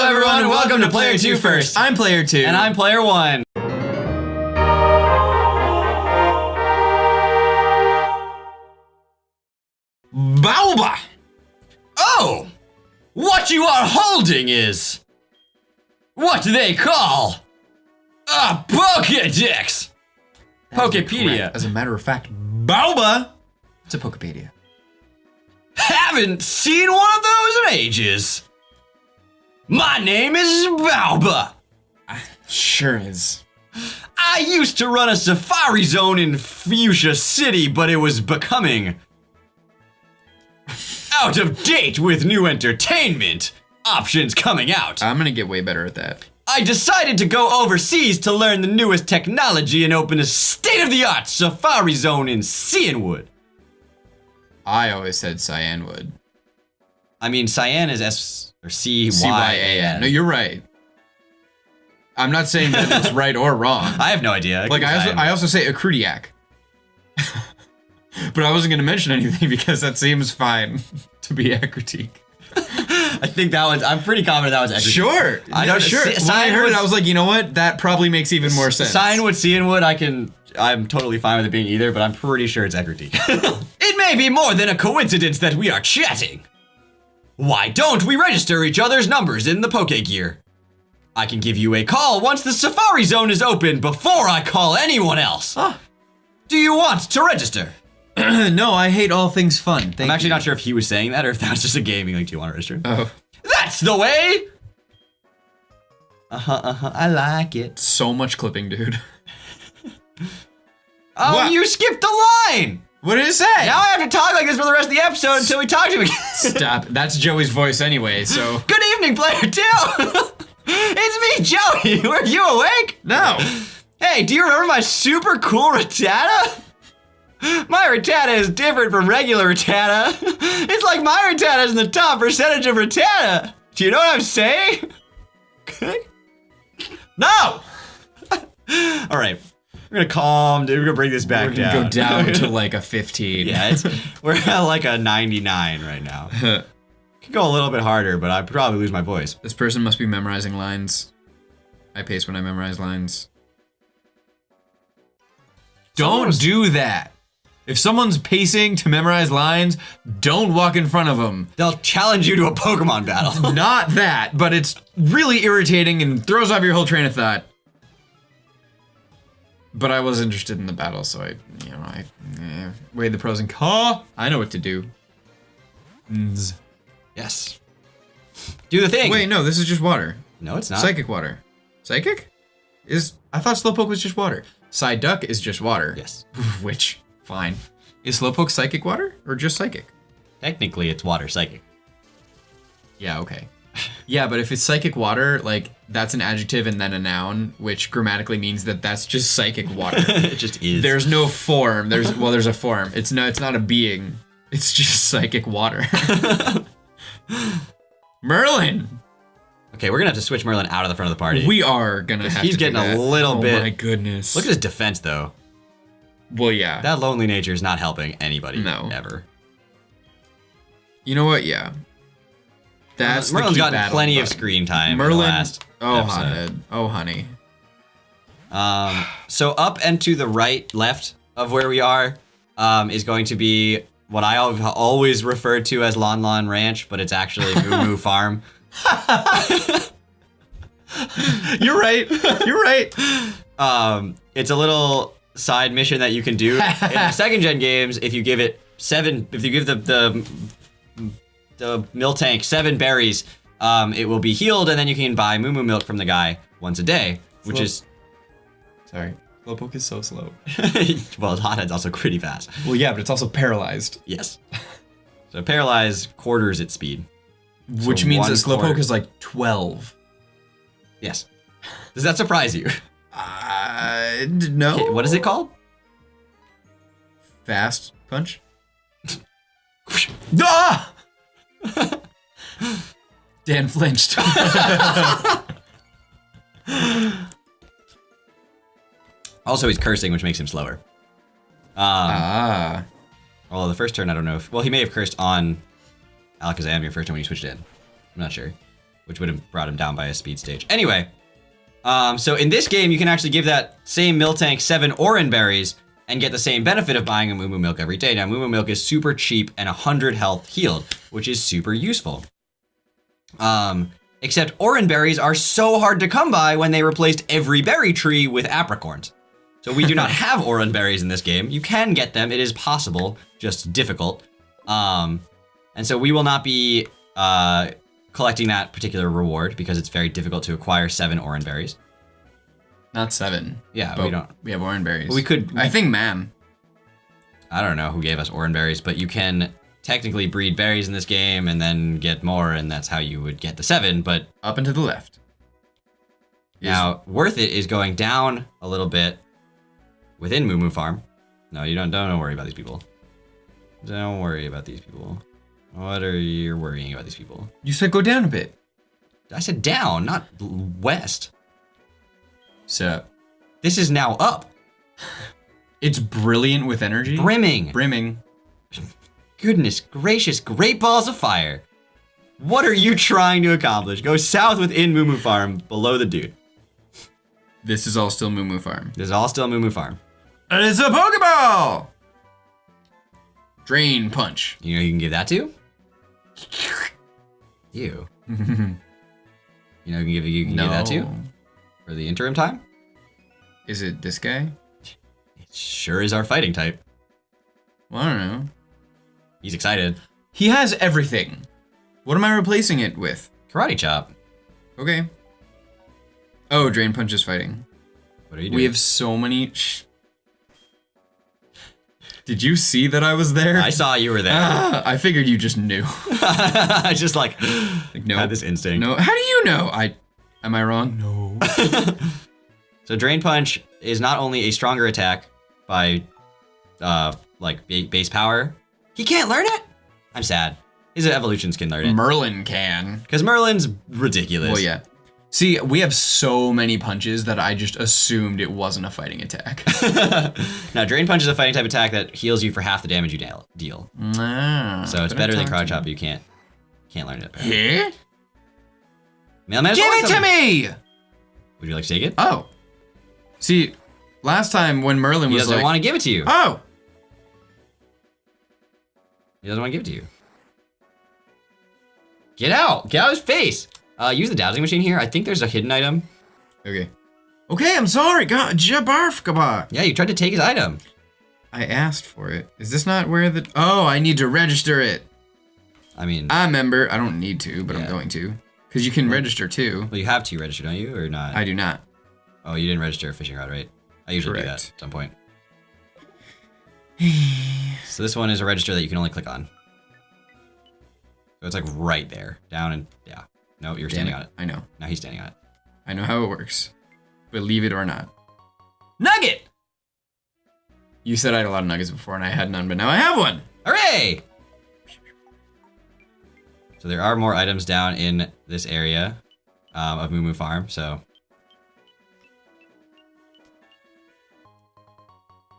everyone, and welcome to PlayerTwoFirst. I'm Player 2. And I'm Player 1. Baoba! Oh! What you are holding is what they call a Pokédex. Pokepedia. As a matter of fact, Baoba! It's a Pokepedia. Haven't seen one of those in ages. My name is Baoba. Sure is. I used to run a safari zone in Fuchsia City, but it was becoming out of date with new entertainment options coming out. I'm gonna get way better at that. I decided to go overseas to learn the newest technology and open a state-of-the-art safari zone in Cianwood. I always said Cianwood. I mean, Cyan is C-Y-A-N. C-Y-A-N. No, you're right. I'm not saying that it's right or wrong. I have no idea. Like, I also say Acrudiac. But I wasn't going to mention anything because that seems fine to be a critique. I think that was, I'm pretty confident that was actually. Sure. I know, sure. When I heard it, I was like, you know what? That probably makes even more sense. Cianwood, Cianwood, I'm totally fine with it being either, but I'm pretty sure it's Ecritique. It may be more than a coincidence that we are chatting. Why don't we register each other's numbers in the Pokegear? I can give you a call once the Safari Zone is open before I call anyone else. Huh. Do you want to register? No, I hate all things fun. I'm actually not sure if he was saying that or if that was just a gaming like, do you want to register? Oh. That's the way! I like it. So much clipping, dude. Oh, what? You skipped the line! What did it say? Now I have to talk like this for the rest of the episode until we talk to him again. Stop. That's Joey's voice anyway, so. Good evening, Player 2! It's me, Joey! Were you awake? No. Hey, do you remember my super cool Rattata? My Rattata is different from regular Rattata. It's like my Rattata is in the top percentage of Rattata. Do you know what I'm saying? No! All right, we're gonna calm, dude. We're gonna bring this back down. We're gonna go down to like a 15. Yeah, we're at like a 99 right now. Could go a little bit harder, but I'd probably lose my voice. This person must be memorizing lines. I pace when I memorize lines. Don't do that. If someone's pacing to memorize lines, don't walk in front of them. They'll challenge you to a Pokemon battle. Not that, but it's really irritating and throws off your whole train of thought. But I was interested in the battle, so I weighed the pros and cons. I know what to do. Yes. Do the thing. Wait, no, this is just water. No, it's not. Psychic water. Psychic? I thought Slowpoke was just water. Psyduck is just water. Yes. Which, fine. Is Slowpoke psychic water or just psychic? Technically, it's water psychic. Yeah, okay. Yeah, but if it's psychic water, like, that's an adjective and then a noun, which grammatically means that that's just psychic water. It just is. There's no form. There's a form. It's not a being. It's just psychic water. Merlin! Okay, we're gonna have to switch Merlin out of the front of the party. We are gonna have to He's getting a little bit. Oh my goodness. Look at his defense, though. Well, yeah. That lonely nature is not helping anybody. No. Ever. You know what? Yeah. That's Merlin's the key gotten battle plenty of button. screen time Merlin. in the last episode. Honey. So up and to the right, left of where we are, is going to be what I always referred to as Lon Lon Ranch, but it's actually Moo Moo Farm. You're right. You're right. It's a little side mission that you can do in the second gen games. If you give it the Miltank 7 berries, it will be healed, and then you can buy Moo Moo milk from the guy once a day, which is. Sorry. Slowpoke is so slow. Well, Hothead's also pretty fast. Well, yeah, but it's also paralyzed. Yes. So paralyzed quarters its speed. Which So means that 1/4. Slowpoke is like 12. Yes. Does that surprise you? No. Okay, what is it called? Fast punch? Ah! Dan flinched. Also, he's cursing, which makes him slower. Although the first turn, I don't know if... Well, he may have cursed on Alakazam your first turn when you switched in. I'm not sure. which would have brought him down by a speed stage. Anyway, so in this game, you can actually give that same Miltank 7 Oran berries and get the same benefit of buying a Moo Moo Milk every day. Now, Moo Moo Milk is super cheap and 100 health healed, which is super useful. Except Oran berries are so hard to come by when they replaced every berry tree with apricorns. So we do not have Oran berries in this game. You can get them, it is possible, just difficult. And so we will not be collecting that particular reward because it's very difficult to acquire 7 Oran berries. Not 7. Yeah, we don't. We have Oran berries. We could. I think man. I don't know who gave us Oran berries, but you can technically breed berries in this game and then get more, and that's how you would get the 7, but... Up and to the left. Now, worth it is going down a little bit within Moo Moo Farm. No, you don't worry about these people. Don't worry about these people. What are you worrying about these people? You said go down a bit. I said down, not west. So, this is now up. It's brilliant with energy. Brimming. Goodness gracious, great balls of fire. What are you trying to accomplish? Go south within Moo Moo Farm, below the dude. This is all still Moo Moo Farm. This is all still Moo Moo Farm. And it's a Pokeball! Drain Punch. You know who you can give that to? You. You know who you can give that to? For the interim time? Is it this guy? It sure is our fighting type. Well, I don't know. He's excited. He has everything. What am I replacing it with? Karate Chop. Okay. Oh, Drain Punch is fighting. What are you doing? We have so many... Did you see that I was there? I saw you were there. I figured you just knew. I just no. Had this instinct. No. How do you know? Am I wrong? No. So Drain Punch is not only a stronger attack by base power. He can't learn it? I'm sad. His evolutions can learn it. Merlin can. Because Merlin's ridiculous. Well, yeah. See, we have so many punches that I just assumed it wasn't a fighting attack. Now, Drain Punch is a fighting type attack that heals you for half the damage you deal. So it's better than Karate Chop, but you can't learn it. Here? Mailman, give it to me! Would you like to take it? Oh. See, last time when Merlin was he doesn't want to give it to you. Oh! He doesn't want to give it to you. Get out! Get out of his face! Use the dowsing machine here. I think there's a hidden item. Okay. Okay, I'm sorry. God, Jabarfkaba. Yeah, you tried to take his item. I asked for it. Is this not where the... Oh, I need to register it. I mean... I remember. I don't need to, but I'm going to. Because you can register too. Well, you have to register, don't you? Or not? I do not. Oh, you didn't register a fishing rod, right? I usually do that at some point. So this one is a register that you can only click on. So it's like right there. Down and... Yeah. No, you're standing on it. I know. Now he's standing on it. I know how it works. Believe it or not. Nugget! You said I had a lot of nuggets before and I had none, but now I have one! Hooray! So there are more items down in this area of Moo Moo Farm, so...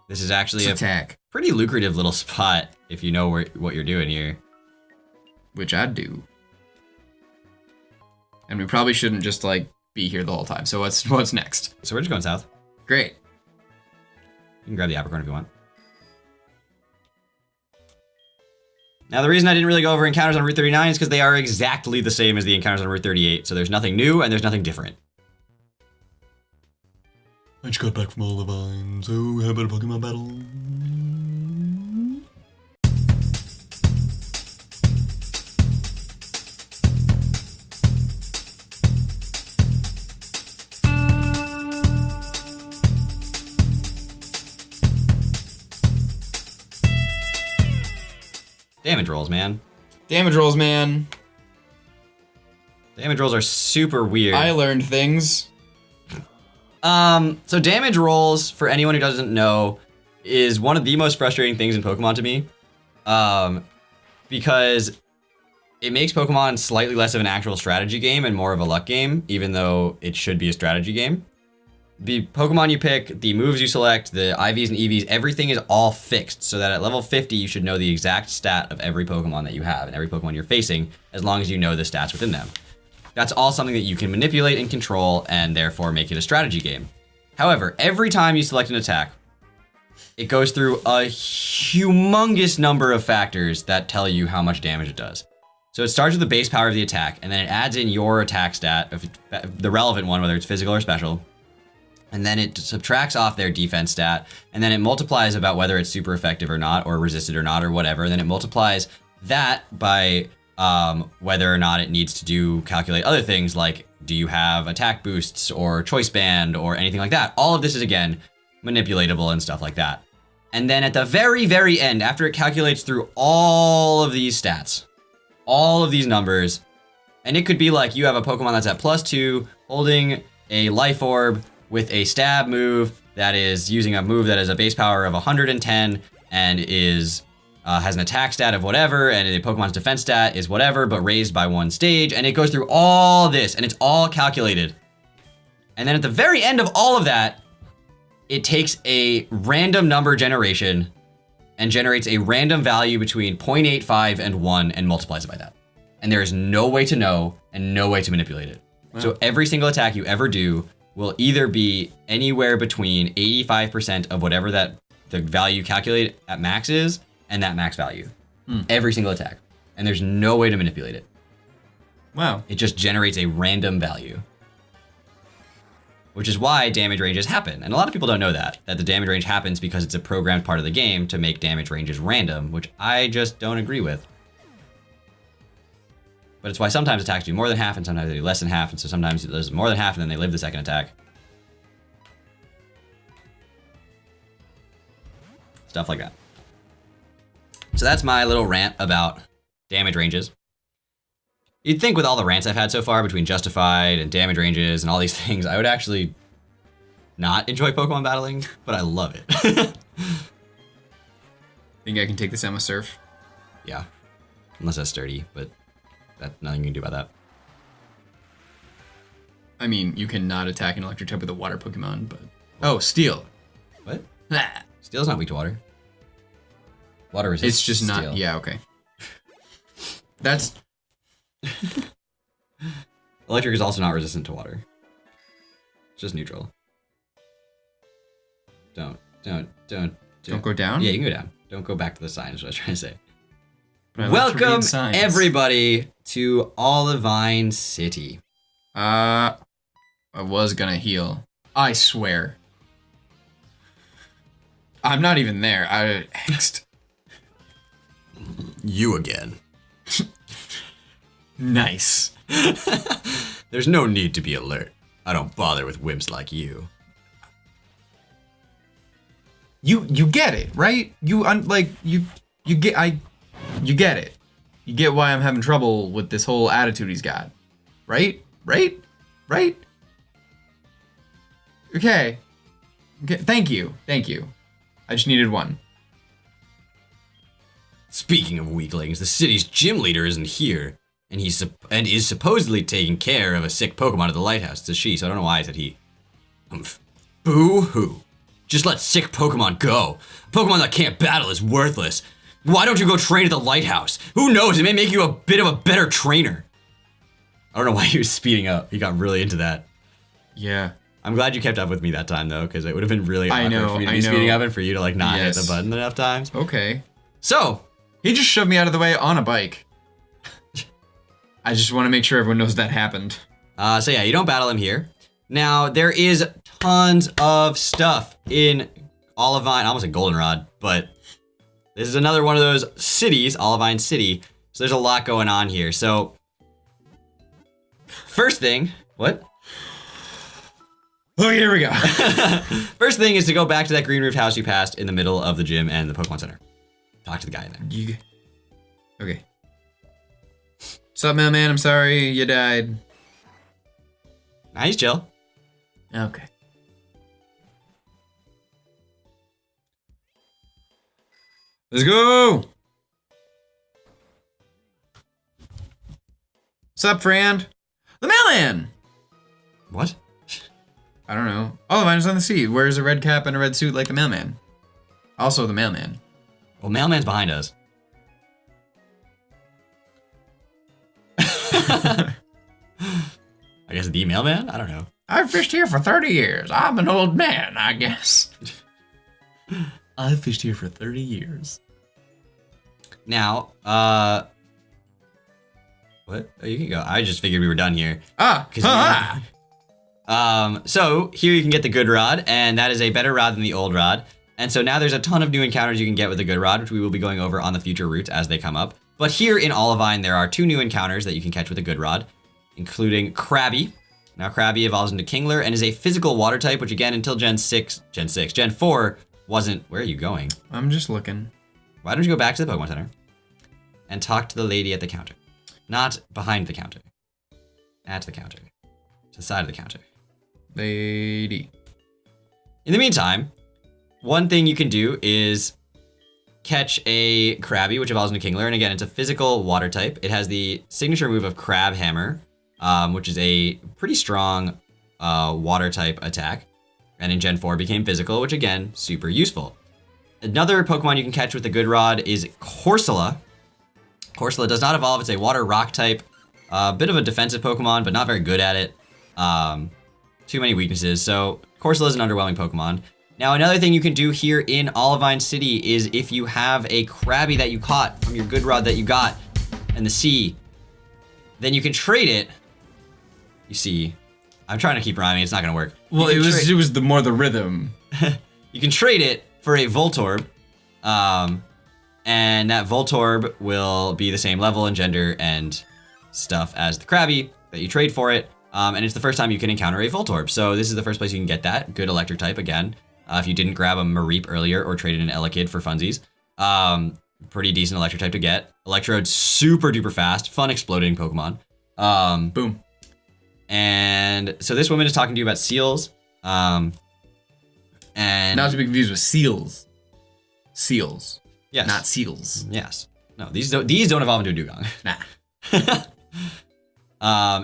This is actually a pretty lucrative little spot if you know what you're doing here. Which I do. And we probably shouldn't just like be here the whole time. So what's next? So we're just going south. Great. You can grab the apricorn if you want. Now the reason I didn't really go over encounters on Route 39 is because they are exactly the same as the encounters on Route 38. So there's nothing new and there's nothing different. I just got back from Olivine, so how about a Pokemon battle? Damage rolls, man. Damage rolls, man. Damage rolls are super weird. I learned things. So damage rolls, for anyone who doesn't know, is one of the most frustrating things in Pokemon to me. Because it makes Pokemon slightly less of an actual strategy game and more of a luck game, even though it should be a strategy game. The Pokemon you pick, the moves you select, the IVs and EVs, everything is all fixed, so that at level 50, you should know the exact stat of every Pokemon that you have and every Pokemon you're facing, as long as you know the stats within them. That's all something that you can manipulate and control and therefore make it a strategy game. However, every time you select an attack, it goes through a humongous number of factors that tell you how much damage it does. So it starts with the base power of the attack, and then it adds in your attack stat, the relevant one, whether it's physical or special. And then it subtracts off their defense stat, and then it multiplies about whether it's super effective or not, or resisted or not, or whatever. And then it multiplies that by whether or not it needs to calculate other things like, do you have attack boosts or choice band or anything like that? All of this is, again, manipulatable and stuff like that. And then at the very, very end, after it calculates through all of these stats, all of these numbers, and it could be like you have a Pokemon that's at +2, holding a Life Orb with a stab move that is using a move that is a base power of 110 and is has an attack stat of whatever, and the Pokemon's defense stat is whatever, but raised by 1 stage, and it goes through all this, and it's all calculated. And then at the very end of all of that, it takes a random number generation and generates a random value between 0.85 and 1 and multiplies it by that. And there is no way to know and no way to manipulate it. Wow. So every single attack you ever do will either be anywhere between 85% of whatever that the value calculated at max is and that max value. Every single attack. And there's no way to manipulate it. Wow. It just generates a random value. Which is why damage ranges happen. And a lot of people don't know that the damage range happens because it's a programmed part of the game to make damage ranges random, which I just don't agree with. But it's why sometimes attacks do more than half and sometimes they do less than half, and so sometimes it does more than half and then they live the second attack. Stuff like that. So that's my little rant about damage ranges. You'd think with all the rants I've had so far between Justified and damage ranges and all these things, I would actually not enjoy Pokemon battling, but I love it. Think I can take this Emma Surf? Yeah. Unless that's sturdy, but that's nothing you can do about that. I mean, you can not attack an electric type with a water Pokemon, but... Oh, Steel. What? Ah. Steel's not weak to water. Water resists It's just not... steel. Yeah, okay. That's... Electric is also not resistant to water. It's just neutral. Don't go down? Yeah, you can go down. Don't go back to the sign is what I was trying to say. But I like to Welcome read signs. everybody to Olivine City. I was gonna heal. I swear. I'm not even there. I angst. You again. Nice. There's no need to be alert. I don't bother with wimps like you. You get it, right? You get it. You get why I'm having trouble with this whole attitude he's got. Right? Okay. Thank you. I just needed one. Speaking of weaklings, the city's gym leader isn't here, and is supposedly taking care of a sick Pokemon at the lighthouse. It's a she, so I don't know why I said he. Boo-hoo. Just let sick Pokemon go. A Pokemon that can't battle is worthless. Why don't you go train at the lighthouse? Who knows, it may make you a bit of a better trainer. I don't know why he was speeding up. He got really into that. Yeah. I'm glad you kept up with me that time, though, because it would have been really awkward for me to be I know. speeding up and for you to, like, not hit Yes. the button enough times. Okay. So, He just shoved me out of the way on a bike. I just want to make sure everyone knows that happened. so yeah, you don't battle him here. Now, there is tons of stuff in Olivine. I almost said Goldenrod, but this is another one of those cities, Olivine City. So there's a lot going on here. So, first thing, what? Oh, here we go. First thing is to go back to that green roofed house you passed in the middle of the gym and the Pokemon Center. Talk to the guy in there. Okay. What's up, mailman? I'm sorry you died. Nah, he's chill. Okay. Let's go! What's up, friend? The mailman! What? I don't know. Olivine is on the sea. Wears a red cap and a red suit like the mailman. Also the mailman. Well, Mailman's behind us. guess the mailman? I don't know. I've fished here for 30 years. I'm an old man, I guess. I've fished here for 30 years. Now, what? Oh, you can go. I just figured we were done here. So here you can get the good rod, and that is a better rod than the old rod. And so now there's a ton of new encounters you can get with the good rod, which we will be going over on the future routes as they come up. But here in Olivine, there are 2 new encounters that you can catch with a good rod, including Krabby. Now Krabby evolves into Kingler and is a physical water type, which again, until Gen 4 wasn't. Where are you going? I'm just looking. Why don't you go back to the Pokemon Center and talk to the lady at the counter? Not behind the counter. At the counter. To the side of the counter. Lady. In the meantime, one thing you can do is catch a Krabby, which evolves into Kingler. And again, it's a physical water type. It has the signature move of Crab Hammer, which is a pretty strong water type attack. And in Gen 4 became physical, which again, super useful. Another Pokemon you can catch with the good rod is Corsola. Corsola does not evolve. It's a water rock type. A bit of a defensive Pokemon, but not very good at it. Too many weaknesses. So Corsola is an underwhelming Pokemon. Now, another thing you can do here in Olivine City is if you have a Krabby that you caught from your good rod that you got in the sea, then you can trade it. You see, I'm trying to keep rhyming. It's not going to work. Well, it was the more the rhythm. You can trade it for a Voltorb, and that Voltorb will be the same level and gender and stuff as the Krabby that you trade for it, and it's the first time you can encounter a Voltorb. So this is the first place you can get that. Good electric type again. If you didn't grab a Mareep earlier or traded an Elekid for funsies. Pretty decent electric type to get. Electrode's super duper fast, fun exploding Pokemon. Boom. And so this woman is talking to you about seals. And not to be confused with seals. Seals. Yes. Not seals. Yes. No, these don't evolve into a Dugong. Nah.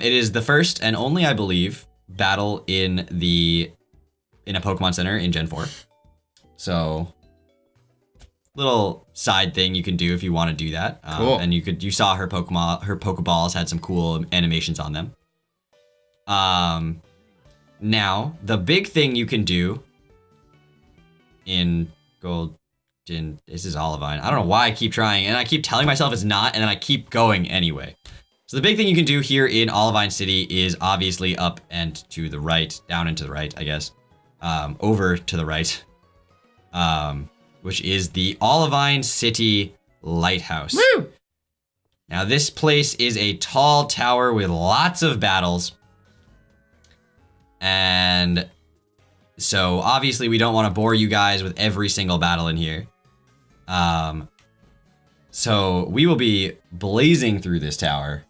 It is the first and only, I believe, battle in a Pokemon Center in Gen 4. So, little side thing you can do if you want to do that. Cool. And you saw her Pokeballs had some cool animations on them. Now, the big thing you can do in this is Olivine. I don't know why I keep trying, and I keep telling myself it's not, and then I keep going anyway. So the big thing you can do here in Olivine City is obviously up and to the right, down and to the right, I guess. Over to the right, which is the Olivine City Lighthouse. Woo! Now this place is a tall tower with lots of battles. And so obviously we don't want to bore you guys with every single battle in here. So we will be blazing through this tower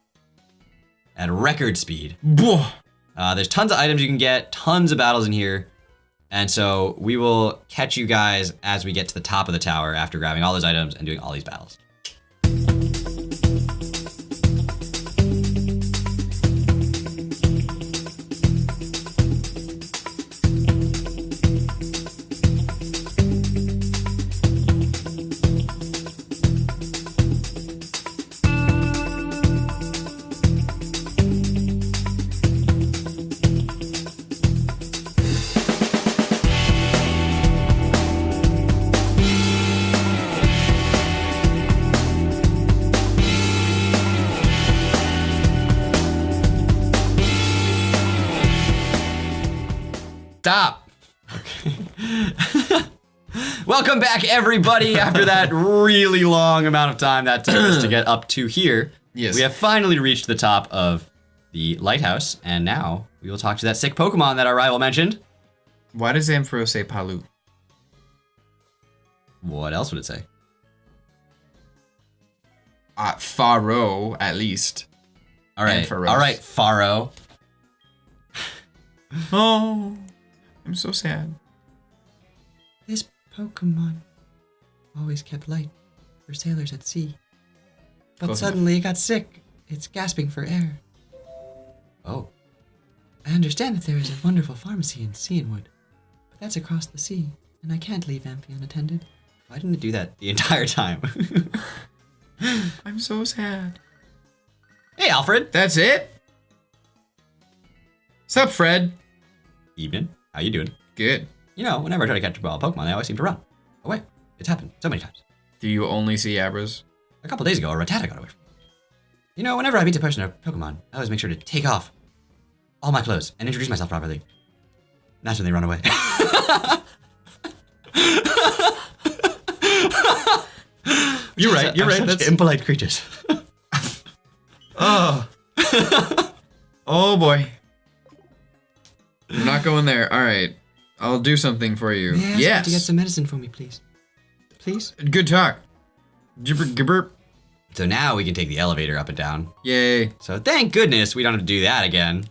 at record speed. There's tons of items you can get, tons of battles in here. And so we will catch you guys as we get to the top of the tower after grabbing all those items and doing all these battles. Stop. Okay. Welcome back, everybody. After that really long amount of time that took us to get up to here, yes, we have finally reached the top of the lighthouse, and now we will talk to that sick Pokemon that our rival mentioned. Why does Ampharos say Palu? What else would it say? Pharaoh, at least. All right, Ampharos. all right, Pharaoh. Oh, I'm so sad. This Pokemon always kept light for sailors at sea. But Close suddenly it got sick. It's gasping for air. Oh, I understand that there is a wonderful pharmacy in Cianwood, but that's across the sea, and I can't leave Amphi unattended. why didn't it do that the entire time? I'm so sad. Hey, Alfred. That's it? Sup, Fred? Evening. How you doing? Good. You know, whenever I try to catch a wild Pokemon, they always seem to run away. It's happened so many times. Do you only see Abras? A couple days ago, a Rattata got away from me. You know, whenever I meet a person or Pokemon, I always make sure to take off all my clothes and introduce myself properly. That's when they run away. You're right. You're right. That's impolite creatures. Oh. Oh boy. I'm not going there. All right. I'll do something for you. May I ask you to get some medicine for me, please? Please? Good talk. Gibber gibber. So now we can take the elevator up and down. Yay. So thank goodness we don't have to do that again.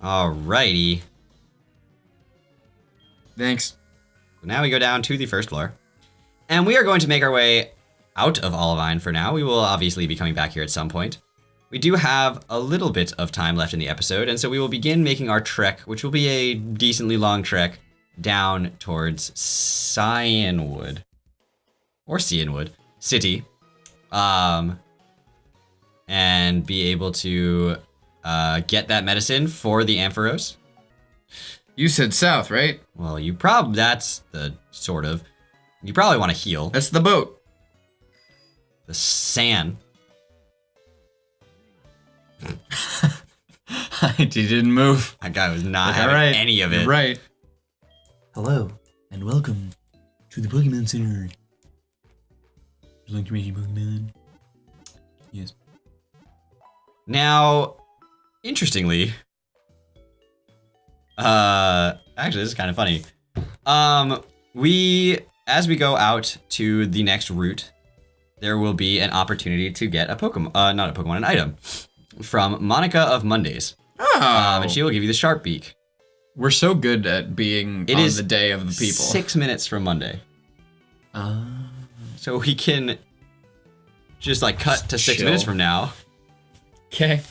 Alrighty. Thanks. So now we go down to the first floor. And we are going to make our way out of Olivine for now. We will obviously be coming back here at some point. We do have a little bit of time left in the episode, and so we will begin making our trek, which will be a decently long trek, down towards Cianwood. Or Cianwood City. And be able to get that medicine for the Ampharos. You said south, right? Well, that's the sort of. You probably want to heal. That's the boat. The sand. He didn't move. That guy was not All having right. any of it. You're right. Hello, and welcome to the Pokemon Center. Would you like to meet Pokemon? Yes. Now, interestingly, actually, this is kind of funny. As we go out to the next route, there will be an opportunity to get a Pokemon, not a Pokemon, an item from Monica of Mondays. Oh. And she will give you the Sharp Beak. We're so good at being It on is the day of the people. 6 minutes from Monday. So we can just like cut to 6 Chill. minutes from now. Okay.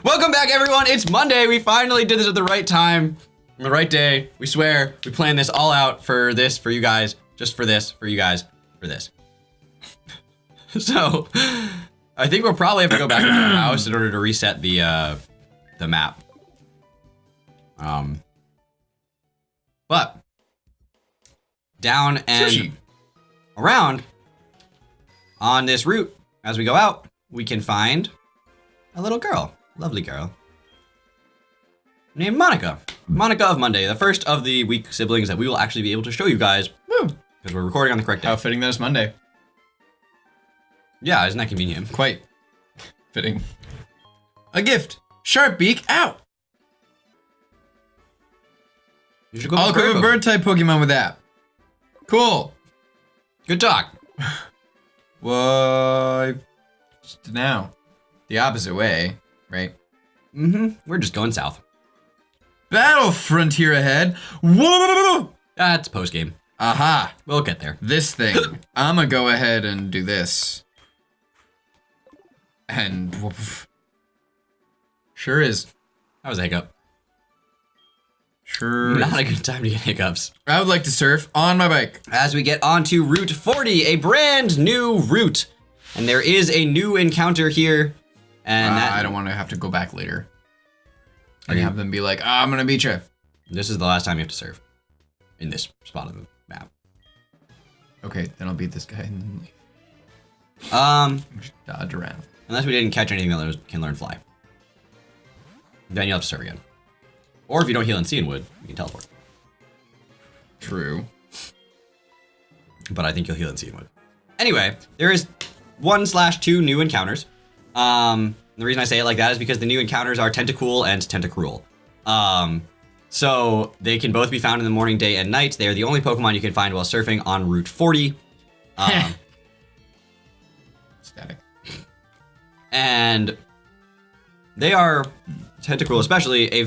Welcome back, everyone. It's Monday. We finally did this at the right time, on the right day. We swear. We planned this all out for this, for you guys, just for this, for you guys, for this. So, I think we'll probably have to go back to our house in order to reset the map. But down and Sushi. around on this route, as we go out, we can find a little girl. Lovely girl. Named Monica. Monica of Monday, the first of the weak siblings that we will actually be able to show you guys. Because we're recording on the correct day. How fitting that it's Monday. Yeah, isn't that convenient? Quite fitting. A gift. Sharp Beak out. You should go I'll equip a bird type Pokemon with that. Cool. Good talk. What? Now, the opposite way, right? We're just going south. Battle frontier ahead. Whoa! That's post game. Aha. We'll get there. This thing. I'm gonna go ahead and do this. And woof. Sure is. That was a hiccup. Sure. Not a good time to get hiccups. I would like to surf on my bike. As we get onto Route 40, a brand new route. And there is a new encounter here. And I don't want to have to go back later. And you- have them be like, I'm gonna beat you. This is the last time you have to serve. In this spot of the map. Okay, then I'll beat this guy and then leave. Just dodge around. Unless we didn't catch anything that can learn fly. Then you'll have to serve again. Or if you don't heal in Cianwood, you can teleport. True. But I think you'll heal in Cianwood. Anyway, there is 1/2 new encounters. The reason I say it like that is because the new encounters are Tentacool and Tentacruel. So they can both be found in the morning, day, and night. They are the only Pokemon you can find while surfing on Route 40. Static. And they are, Tentacruel especially, a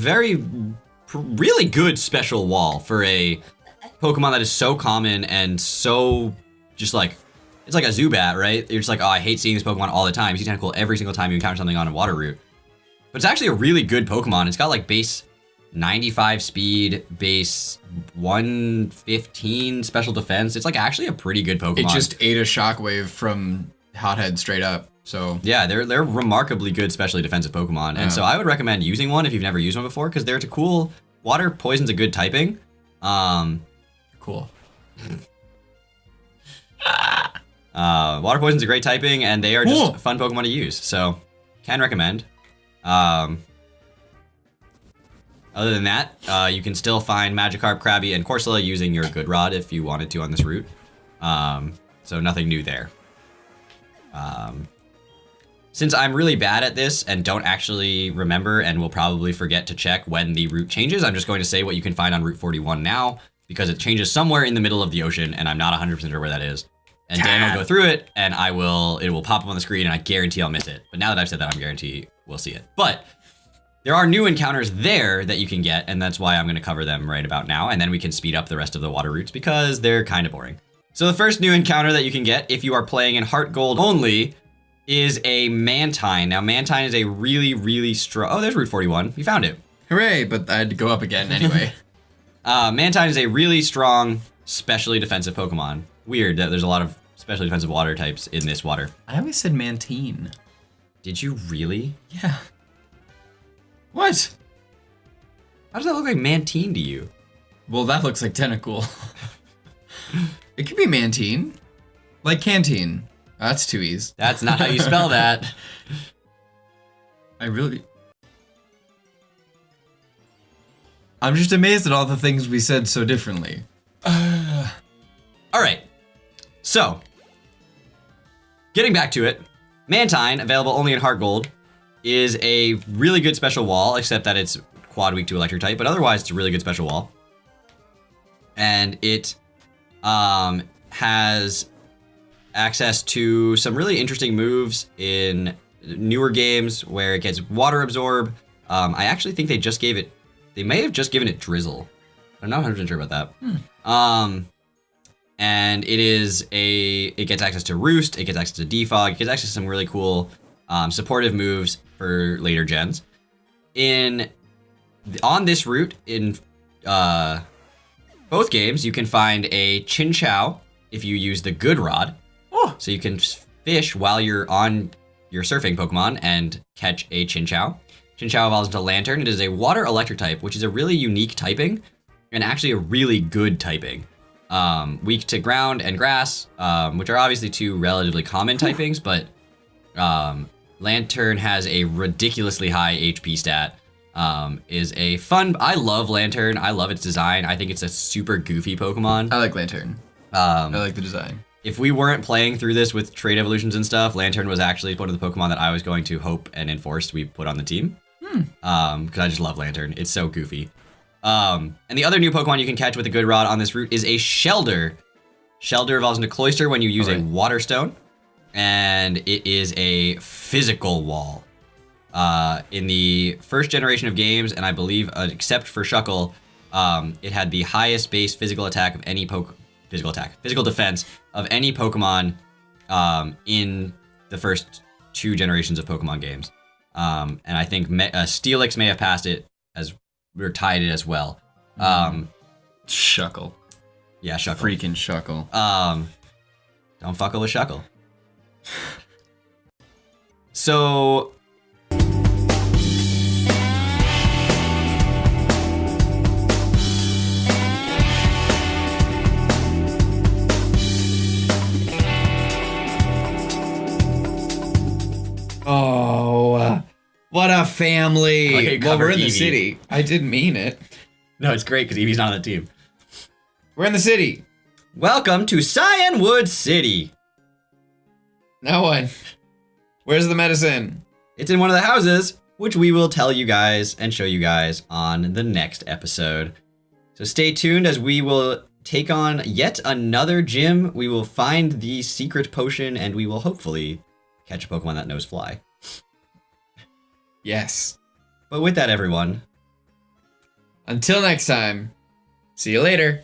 really good special wall for a Pokemon that is so common and so just like it's like a Zubat, right? You're just like, oh, I hate seeing this Pokemon all the time. You see Tentacool every single time you encounter something on a water route. But it's actually a really good Pokemon. It's got like base 95 speed, base 115 special defense. It's like actually a pretty good Pokemon. It just ate a shockwave from Hothead straight up. So yeah, they're remarkably good specially defensive Pokemon. And so I would recommend using one if you've never used one before, because they're a cool, water poison's a good typing. Cool. Water poison's a great typing, and they are just a fun Pokemon to use. So can recommend. Other than that, you can still find Magikarp, Krabby, and Corsola using your Good Rod if you wanted to on this route. So nothing new there. Since I'm really bad at this and don't actually remember and will probably forget to check when the route changes, I'm just going to say what you can find on Route 41 now, because it changes somewhere in the middle of the ocean, and I'm not 100% sure where that is. And Dan will go through it, and it will pop up on the screen, and I guarantee I'll miss it. But now that I've said that, I'm guarantee we'll see it. But there are new encounters there that you can get, and that's why I'm going to cover them right about now, and then we can speed up the rest of the water routes because they're kind of boring. So the first new encounter that you can get if you are playing in HeartGold only is a Mantine. Now, Mantine is a really, really strong... Oh, there's Route 41. You found it. Hooray, but I had to go up again anyway. Mantine is a really strong, specially defensive Pokemon. Weird that there's a lot of specially defensive water types in this water. I always said Mantine. Did you really? Yeah. What? How does that look like Mantine to you? Well, that looks like Tentacool. It could be Mantine. Like Canteen. That's two E's. That's not how you spell that. I'm just amazed at all the things we said so differently. All right. So, getting back to it, Mantine, available only in HeartGold, is a really good special wall, except that it's quad weak to electric type, but otherwise it's a really good special wall. And it has access to some really interesting moves in newer games where it gets water absorb. I actually think they may have just given it Drizzle. I'm not 100% sure about that. And it gets access to Roost, it gets access to Defog, it gets access to some really cool supportive moves for later gens. On this route, in both games, you can find a Chinchou if you use the Good Rod. So you can fish while you're on your surfing Pokemon and catch a Chinchou. Chinchou evolves into Lantern. It is a water electric type, which is a really unique typing and actually a really good typing. Weak to ground and grass, which are obviously two relatively common typings, but Lantern has a ridiculously high HP stat. Is a fun... I love Lantern. I love its design. I think it's a super goofy Pokemon. I like Lantern. I like the design. If we weren't playing through this with trade evolutions and stuff, Lantern was actually one of the Pokemon that I was going to hope and enforce we put on the team. Because I just love Lantern. It's so goofy. And the other new Pokemon you can catch with a Good Rod on this route is a Shelder. Shelder evolves into Cloyster when you use a Water Stone. And it is a physical wall. In the first generation of games, and I believe except for Shuckle, it had the highest base physical attack of any physical defense of any Pokemon in the first two generations of Pokemon games. And I think Steelix may have passed it as we're tied it as well. Shuckle. Yeah, Shuckle. Freaking Shuckle. Don't fuckle with Shuckle. So... Oh, what a family. Okay, well, we're in the Eevee. city. I didn't mean it. No, it's great because Eevee's not on the team. We're in the city. Welcome to Cianwood City. No one. Where's the medicine? It's in one of the houses, which we will tell you guys and show you guys on the next episode. So stay tuned as we will take on yet another gym. We will find the secret potion and we will hopefully catch a Pokemon that knows fly. Yes. But with that, everyone, Until next time. See you later.